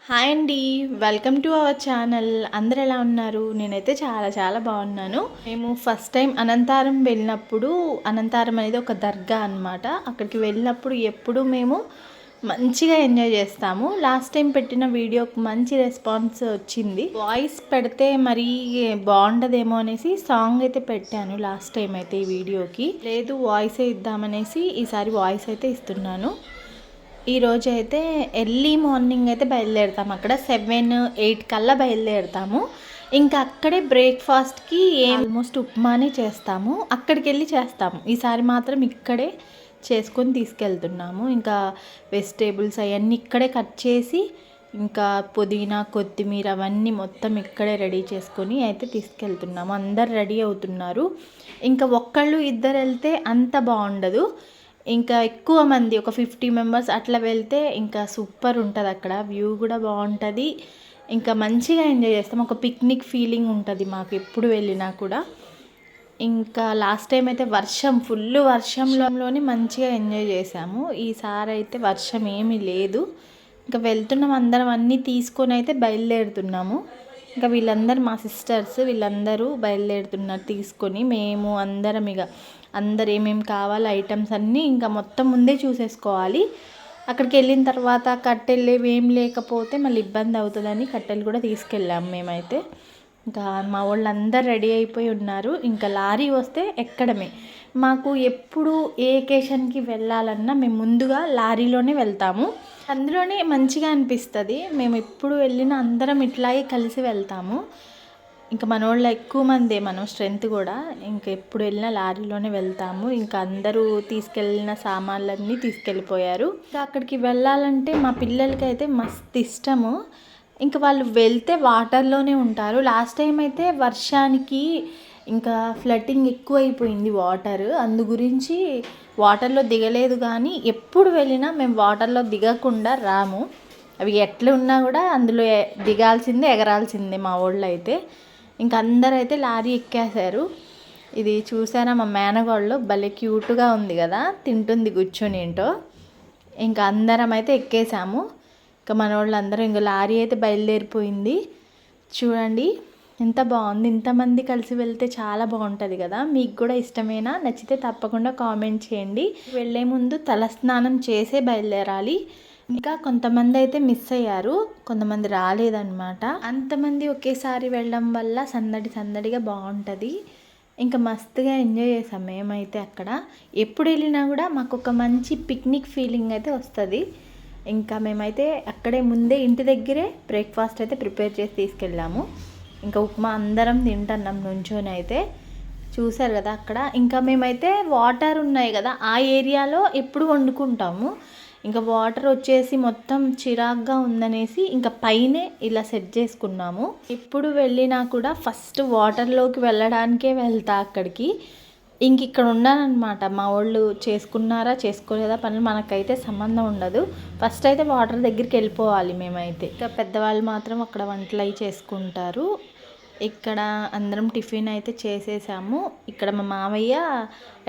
Hi అండి. Welcome to our channel. అందరు ఎలా ఉన్నారు? నేనైతే చాలా చాలా బాగున్నాను. మేము ఫస్ట్ టైం అనంతారం వెళ్ళినప్పుడు, అనంతారం అనేది ఒక దర్గా అన్నమాట. అక్కడికి వెళ్ళినప్పుడు ఎప్పుడు మేము మంచిగా ఎంజాయ్ చేస్తాము. లాస్ట్ టైం పెట్టిన వీడియోకి మంచి రెస్పాన్స్ వచ్చింది. వాయిస్ పెడితే మరీ బాగుండదేమో అనేసి సాంగ్ అయితే పెట్టాను లాస్ట్ టైం అయితే ఈ వీడియోకి. లేదు వాయిసే ఇద్దామనేసి ఈసారి వాయిస్ అయితే ఇస్తున్నాను. ఈరోజు అయితే ఎర్లీ మార్నింగ్ అయితే బయలుదేరుతాము. అక్కడ 7-8 కల్లా బయలుదేరుతాము. ఇంకా అక్కడే బ్రేక్ఫాస్ట్కి ఆల్మోస్ట్ ఉప్మానే చేస్తాము. అక్కడికి వెళ్ళి చేస్తాము. ఈసారి మాత్రం ఇక్కడే చేసుకొని తీసుకెళ్తున్నాము. ఇంకా వెజిటేబుల్స్ అవన్నీ ఇక్కడే కట్ చేసి, ఇంకా పుదీనా కొత్తిమీర అవన్నీ మొత్తం ఇక్కడే రెడీ చేసుకొని అయితే తీసుకెళ్తున్నాము. అందరు రెడీ అవుతున్నారు. ఇంకా ఒక్కళ్ళు ఇద్దరు వెళ్తే అంత బాగుండదు. ఇంకా ఎక్కువ మంది ఒక 50 మెంబర్స్ అట్లా వెళ్తే ఇంకా సూపర్ ఉంటుంది. అక్కడ వ్యూ కూడా బాగుంటుంది. ఇంకా మంచిగా ఎంజాయ్ చేస్తాం. ఒక పిక్నిక్ ఫీలింగ్ ఉంటుంది మాకు ఎప్పుడు వెళ్ళినా కూడా. ఇంకా లాస్ట్ టైం అయితే ఫుల్ వర్షంలోనే మంచిగా ఎంజాయ్ చేసాము. ఈసారి అయితే వర్షం ఏమీ లేదు. ఇంకా వెళ్తున్నాం అందరం, అన్నీ తీసుకొని అయితే బయలుదేరుతున్నాము. ఇంకా వీళ్ళందరూ మా సిస్టర్స్ వీళ్ళందరూ బయలుదేరుతున్నారు తీసుకొని. మేము అందరం అందరు ఏమేమి కావాలి ఐటమ్స్ అన్నీ ఇంకా మొత్తం ముందే చూసేసుకోవాలి. అక్కడికి వెళ్ళిన తర్వాత కట్టెలు ఏం లేకపోతే మళ్ళీ ఇబ్బంది అవుతుందని కట్టెలు కూడా తీసుకెళ్ళాము మేమైతే. ఇంకా మా వాళ్ళు అందరు రెడీ అయిపోయి ఉన్నారు. ఇంకా లారీ వస్తే ఎక్కడమే. మాకు ఎప్పుడు ఏ ఎకేషన్కి వెళ్ళాలన్నా మేము ముందుగా లారీలోనే వెళ్తాము. అందులోనే మంచిగా అనిపిస్తుంది. మేము ఎప్పుడు వెళ్ళినా అందరం ఇట్లాగే కలిసి వెళ్తాము. ఇంకా మన వాళ్ళు ఎక్కువ మందే, మనం స్ట్రెంత్ కూడా. ఇంకా ఎప్పుడు వెళ్ళినా లారీలోనే వెళ్తాము. ఇంకా అందరూ తీసుకెళ్ళిన సామాన్లన్నీ తీసుకెళ్ళిపోయారు. ఇంకా అక్కడికి వెళ్ళాలంటే మా పిల్లలకి అయితే మస్తు ఇష్టము. ఇంకా వాళ్ళు వెళ్తే వాటర్లోనే ఉంటారు. లాస్ట్ టైం అయితే వర్షానికి ఇంకా ఫ్లడ్డింగ్ ఎక్కువ అయిపోయింది వాటర్. అందు గురించి వాటర్లో దిగలేదు. కానీ ఎప్పుడు వెళ్ళినా మేము వాటర్లో దిగకుండా రాము. అవి ఎట్లా ఉన్నా కూడా అందులో దిగాల్సిందే, ఎగరాల్సిందే మా వాళ్ళు అయితే. ఇంకా అందరూ అయితే లారీ ఎక్కేశారు. ఇది చూసారా మా మేనగోళ్ళు భలే క్యూట్గా ఉంది కదా, తింటుంది కూర్చొని ఏంటో. ఇంకా అందరం అయితే ఎక్కేసాము. ఇంకా మన వాళ్ళు అందరూ ఇంకా లారీ అయితే బయలుదేరిపోయింది. చూడండి ఎంత బాగుంది. ఇంతమంది కలిసి వెళ్తే చాలా బాగుంటుంది కదా. మీకు కూడా ఇష్టమేనా? నచ్చితే తప్పకుండా కామెంట్ చేయండి. వెళ్ళే ముందు తలస్నానం చేసే బయలుదేరాలి. ఇంకా కొంతమంది అయితే మిస్ అయ్యారు, కొంతమంది రాలేదన్నమాట. అంతమంది ఒకేసారి వెళ్ళడం వల్ల సందడిగా బాగుంటుంది. ఇంకా మస్తుగా ఎంజాయ్ చేసాం మేమైతే అక్కడ. ఎప్పుడు వెళ్ళినా కూడా మాకు ఒక మంచి పిక్నిక్ ఫీలింగ్ అయితే వస్తుంది. ఇంకా మేమైతే అక్కడే ముందే ఇంటి దగ్గరే బ్రేక్ఫాస్ట్ అయితే ప్రిపేర్ చేసి తీసుకెళ్ళాము. ఇంకా ఉప్మా అందరం తింటున్నాం నుంచొని అయితే. చూసారు కదా అక్కడ. ఇంకా మేమైతే వాటర్ ఉన్నాయి కదా ఆ ఏరియాలో ఎప్పుడు వండుకుంటాము. ఇంకా వాటర్ వచ్చేసి మొత్తం చిరాగ్గా ఉందనేసి ఇంకా పైనే ఇలా సెట్ చేసుకున్నాము. ఎప్పుడు వెళ్ళినా కూడా ఫస్ట్ వాటర్లోకి వెళ్ళడానికే వెళ్తా అక్కడికి. ఇంక ఇక్కడ ఉన్నానమాట. మా వాళ్ళు చేసుకున్నారా చేసుకోలేదా పనులు మనకైతే సంబంధం ఉండదు. ఫస్ట్ అయితే వాటర్ దగ్గరికి వెళ్ళిపోవాలి మేమైతే. ఇంకా పెద్దవాళ్ళు మాత్రం అక్కడ వంటలు అవి చేసుకుంటారు. ఇక్కడ అందరం టిఫిన్ అయితే చేసేసాము. ఇక్కడ మా మామయ్య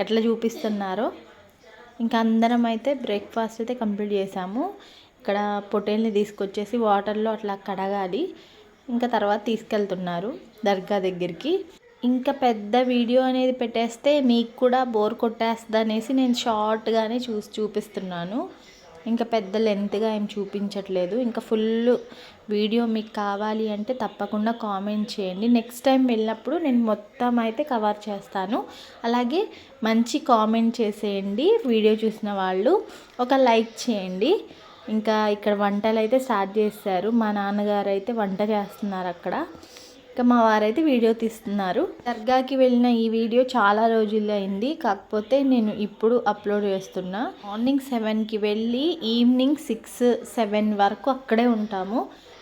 ఎట్లా చూపిస్తున్నారో. ఇంకా అందరం అయితే బ్రేక్ఫాస్ట్ అయితే కంప్లీట్ చేసాము. ఇక్కడ పొట్టేల్ని తీసుకొచ్చేసి వాటర్లో అట్లా కడగాలి. ఇంకా తర్వాత తీసుకెళ్తున్నారు దర్గా దగ్గరికి. ఇంకా పెద్ద వీడియో అనేది పెట్టేస్తే మీకు కూడా బోర్ కొట్టేస్తుంది అనేసి నేను షార్ట్గానే చూపిస్తున్నాను. ఇంకా పెద్ద లెంత్గా ఏం చూపించట్లేదు. ఇంకా ఫుల్ వీడియో మీకు కావాలి అంటే తప్పకుండా కామెంట్ చేయండి. నెక్స్ట్ టైం వెళ్ళినప్పుడు నేను మొత్తం అయితే కవర్ చేస్తాను. అలాగే మంచి కామెంట్ చేసేయండి. వీడియో చూసిన వాళ్ళు ఒక లైక్ చేయండి. ఇంకా ఇక్కడ వంటలు అయితే స్టార్ట్ చేశారు. మా నాన్నగారు అయితే వంట చేస్తున్నారు అక్కడ. ఇంకా మా వారైతే వీడియో తీస్తున్నారు. దర్గాకి వెళ్ళిన ఈ వీడియో చాలా రోజులు అయింది, కాకపోతే నేను ఇప్పుడు అప్లోడ్ చేస్తున్నా. మార్నింగ్ 7కి వెళ్ళి ఈవినింగ్ 6-7 వరకు అక్కడే ఉంటాము.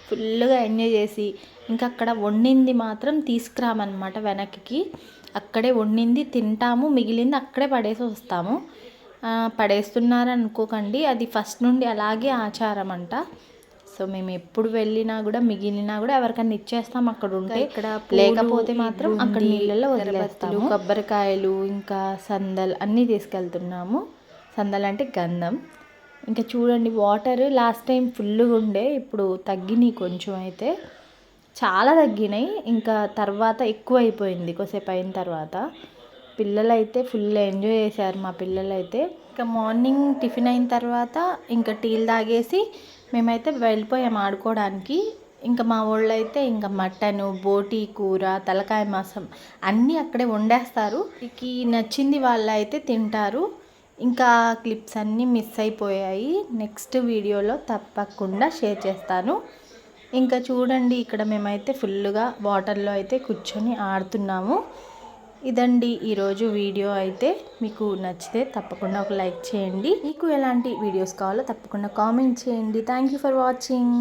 ఫుల్గా ఎంజాయ్ చేసి ఇంకా అక్కడ వండింది మాత్రం తీసుకురామన్నమాట వెనక్కి. అక్కడే వండింది తింటాము, మిగిలింది అక్కడే పడేసి వస్తాము. పడేస్తున్నారనుకోకండి, అది ఫస్ట్ నుండి అలాగే ఆచారం అంట. సో మేము ఎప్పుడు వెళ్ళినా కూడా మిగిలినా కూడా ఎవరికైనా ఇచ్చేస్తాం అక్కడ ఉంటే. ఇక్కడ లేకపోతే మాత్రం అక్కడ నీళ్ళల్లో వదిలేస్తాము. కొబ్బరికాయలు ఇంకా సందలు అన్నీ తీసుకెళ్తున్నాము. సందలు అంటే గంధం. ఇంకా చూడండి వాటర్ లాస్ట్ టైం ఫుల్గా ఉండే, ఇప్పుడు తగ్గినాయి కొంచెం అయితే, చాలా తగ్గినాయి. ఇంకా తర్వాత ఎక్కువ అయిపోయింది కొద్దిసేపు అయిన తర్వాత. పిల్లలైతే ఫుల్ ఎంజాయ్ చేశారు మా పిల్లలైతే. ఇంకా మార్నింగ్ టిఫిన్ అయిన తర్వాత ఇంకా టీలు తాగేసి మేమైతే వెళ్ళిపోయాం ఆడుకోవడానికి. ఇంకా మా వాళ్ళైతే ఇంకా మటను, బోటి కూర, తలకాయ మాంసం అన్నీ అక్కడే వండేస్తారు. మీకు నచ్చింది వాళ్ళు అయితే తింటారు. ఇంకా క్లిప్స్ అన్నీ మిస్ అయిపోయాయి, నెక్స్ట్ వీడియోలో తప్పకుండా షేర్ చేస్తాను. ఇంకా చూడండి ఇక్కడ మేమైతే ఫుల్గా వాటర్లో అయితే కూర్చొని ఆడుతున్నాము. ఇదండి ఈరోజు వీడియో అయితే. మీకు నచ్చితే తప్పకుండా ఒక లైక్ చేయండి. మీకు ఎలాంటి వీడియోస్ కావాలో తప్పకుండా కామెంట్ చేయండి. Thank you for watching.